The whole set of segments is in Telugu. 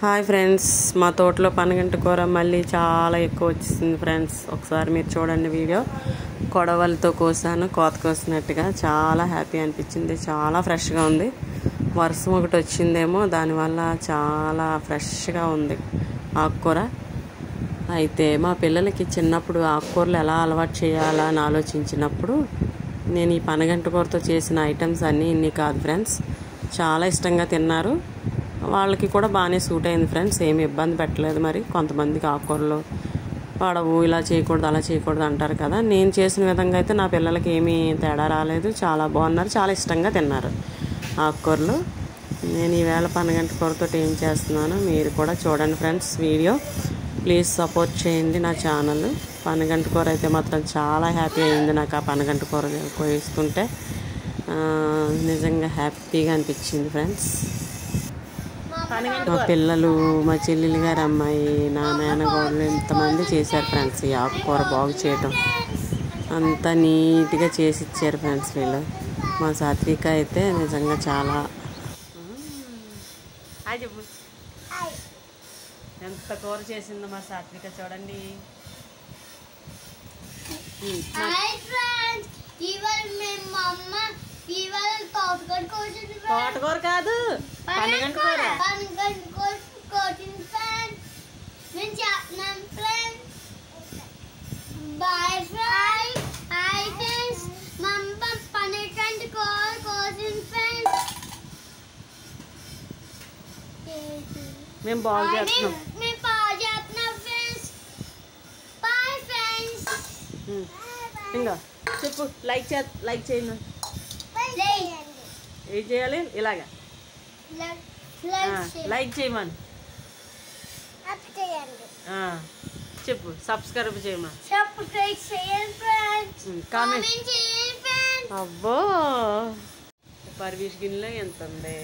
హాయ్ ఫ్రెండ్స్, మా తోటలో పనగంటి కూర మళ్ళీ చాలా ఎక్కువ వచ్చింది ఫ్రెండ్స్. ఒకసారి మీరు చూడండి వీడియో. కొడవలతో కోసాను, కోత కోసినట్టుగా. చాలా హ్యాపీ అనిపించింది, చాలా ఫ్రెష్గా ఉంది. వర్షం ఒకటి వచ్చిందేమో, దానివల్ల చాలా ఫ్రెష్గా ఉంది ఆకుకూర. అయితే మా పిల్లలకి చిన్నప్పుడు ఆకుకూరలు ఎలా అలవాటు చేయాలా అని ఆలోచించినప్పుడు నేను ఈ పనగంటి కూరతో చేసిన ఐటమ్స్ అన్నీ ఇన్ని కాదు ఫ్రెండ్స్. చాలా ఇష్టంగా తిన్నారు. వాళ్ళకి కూడా బాగానే సూట్ అయింది ఫ్రెండ్స్. ఏమి ఇబ్బంది పెట్టలేదు. మరి కొంతమందికి ఆకుకూరలు పడవు, ఇలా చేయకూడదు అలా చేయకూడదు అంటారు కదా. నేను చేసిన విధంగా అయితే నా పిల్లలకి ఏమీ తేడా రాలేదు. చాలా బాగున్నారు, చాలా ఇష్టంగా తిన్నారు ఆకుకూరలు. నేను ఈవేళ పనగంటి కూరతో ఏం చేస్తున్నాను మీరు కూడా చూడండి ఫ్రెండ్స్ వీడియో. ప్లీజ్ సపోర్ట్ చేయండి నా ఛానల్. పనగంటి కూర అయితే మాత్రం చాలా హ్యాపీ అయింది నాకు. ఆ పనగంటి కూర కోయిస్తుంటే నిజంగా హ్యాపీగా అనిపించింది ఫ్రెండ్స్. మా పిల్లలు, మా చెల్లెలు గారు అమ్మాయి, నా మేనగోడలు ఇంతమంది చేశారు ఫ్రెండ్స్. ఈ ఆకుకూర బాగు చేయటం అంతా నీట్గా చేసి ఇచ్చారు ఫ్రెండ్స్ వీళ్ళు. మా సాత్విక అయితే నిజంగా చాలా ఎంత కూర చేసిందో మా సాత్విక చూడండి. తోటకూర కాదు, పనగంటి కూర. మేము బాగు చేస్తున్నాం. ఇంకా చెప్పు, లైక్ చేయండి. ఏం చేయాలి? ఇలాగా లైక్ చేయమని చెప్పు. సబ్స్క్రైబ్ చేయమని. అబ్బో, పర్వీష్ గిన్నెలో ఎంత ఉంది,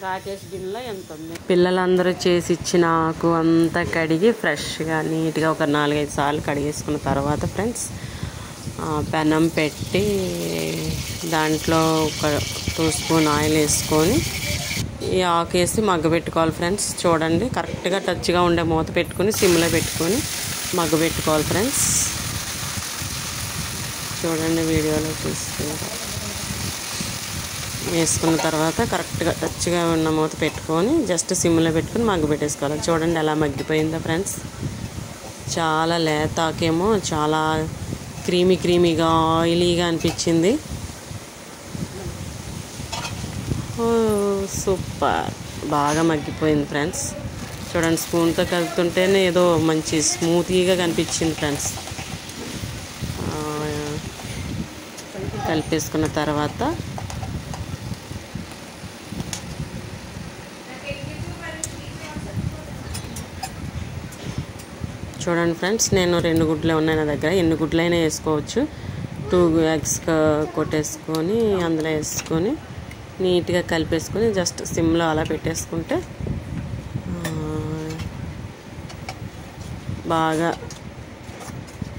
రాకేష్ గిన్నెలో ఎంత ఉంది. పిల్లలందరూ చేసి ఇచ్చిన ఆకు అంతా కడిగి ఫ్రెష్గా నీట్గా ఒక 4-5 సార్లు కడిగేసుకున్న తర్వాత ఫ్రెండ్స్ పెనం పెట్టి దాంట్లో ఒక 2 స్పూన్ ఆయిల్ వేసుకొని ఈ ఆకు వేసి మగ్గబెట్టుకోవాలి ఫ్రెండ్స్. చూడండి, కరెక్ట్గా టచ్గా ఉండే మూత పెట్టుకొని సిమ్లో పెట్టుకొని మగ్గబెట్టుకోవాలి ఫ్రెండ్స్. చూడండి వీడియోలో చూసుకుంటే వేసుకున్న తర్వాత కరెక్ట్గా టచ్గా ఉన్న మూత పెట్టుకొని జస్ట్ సిమ్లో పెట్టుకొని మగ్గబెట్టేసుకోవాలి. చూడండి ఎలా మగ్గిపోయిందో ఫ్రెండ్స్. చాలా లేత ఆకేమో చాలా క్రీమీగా ఆయిలీగా అనిపించింది. సూపర్, బాగా మగ్గిపోయింది ఫ్రెండ్స్. చూడండి, స్పూన్తో కలుపుతుంటేనే ఏదో మంచి స్మూతీగా కనిపించింది ఫ్రెండ్స్. కలిపేసుకున్న తర్వాత చూడండి ఫ్రెండ్స్, నేను 2 గుడ్లే ఉన్నాయి నా దగ్గర. ఎన్ని గుడ్లైనా వేసుకోవచ్చు. 2 eggs కొట్టేసుకొని అందులో వేసుకొని నీట్గా కలిపేసుకొని జస్ట్ సిమ్లో అలా పెట్టేసుకుంటే బాగా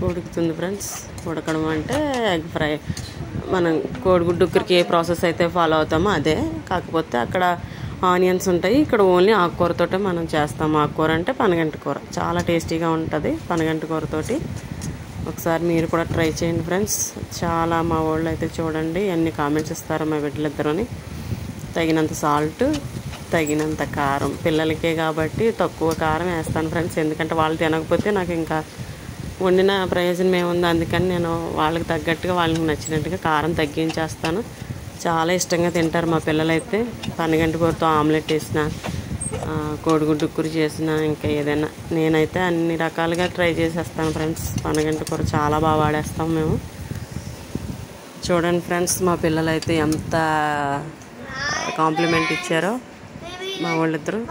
ఉడుకుతుంది ఫ్రెండ్స్. ఉడకడం అంటే ఎగ్ ఫ్రై, మనం కోడిగుడ్డు ఉక్కరికి ఏ ప్రాసెస్ అయితే ఫాలో అవుతామో అదే. కాకపోతే అక్కడ ఆనియన్స్ ఉంటాయి, ఇక్కడ ఓన్లీ ఆకుకూరతోటే మనం చేస్తాము. ఆకుకూర అంటే పనగంటి కూర చాలా టేస్టీగా ఉంటుంది పనగంటి కూరతోటి. ఒకసారి మీరు కూడా ట్రై చేయండి ఫ్రెండ్స్. చాలా మా వాళ్ళు అయితే చూడండి ఎన్ని కామెంట్స్ ఇస్తారు మా బిడ్డలిద్దరూని. తగినంత సాల్ట్, తగినంత కారం. పిల్లలకే కాబట్టి తక్కువ కారం వేస్తాను ఫ్రెండ్స్, ఎందుకంటే వాళ్ళు తినకపోతే నాకు ఇంకా వండిన ప్రయోజనం ఏముంది. అందుకని నేను వాళ్ళకి తగ్గట్టుగా, వాళ్ళకి నచ్చినట్టుగా కారం తగ్గించేస్తాను. చాలా ఇష్టంగా తింటారు మా పిల్లలైతే. పనగంటి కూరతో ఆమ్లెట్ వేసిన, కోడిగుడ్డు ఉక్కురు చేసిన, ఇంకా ఏదైనా నేనైతే అన్ని రకాలుగా ట్రై చేసేస్తాను ఫ్రెండ్స్. పనగంటి కూర చాలా బాగా వాడేస్తాం మేము. చూడండి ఫ్రెండ్స్, మా పిల్లలైతే ఎంత కాంప్లిమెంట్ ఇచ్చారో మా వాళ్ళిద్దరు.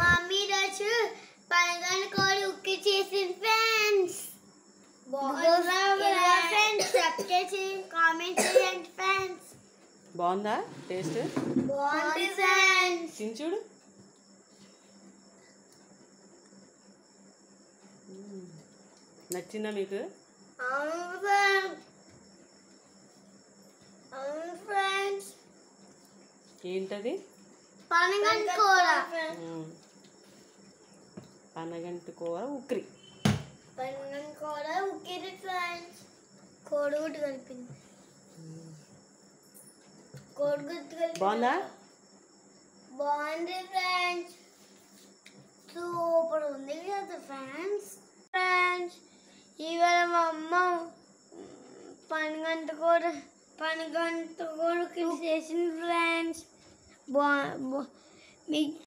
బాగుందా టేస్ట్? చూడు, నచ్చిందా మీకు? ఏంటది? పనగంటి కూర. పనగంటి కూర ఉక్కిరి. పనగంటి కూర ఉక్కిరి ఫ్రెండ్స్. కోడిగుడ్డు కలిపింది. కోడిగుడ్డు కలిపి బాగుందా? బాగుంది ఫ్రెండ్స్. సూపర్ ఉంది కదా ఫ్రెండ్స్. ఫ్రెండ్స్ ఇవాళ మా అమ్మ పనగంటి కూర చేసింది ఫ్రెండ్స్. మీకు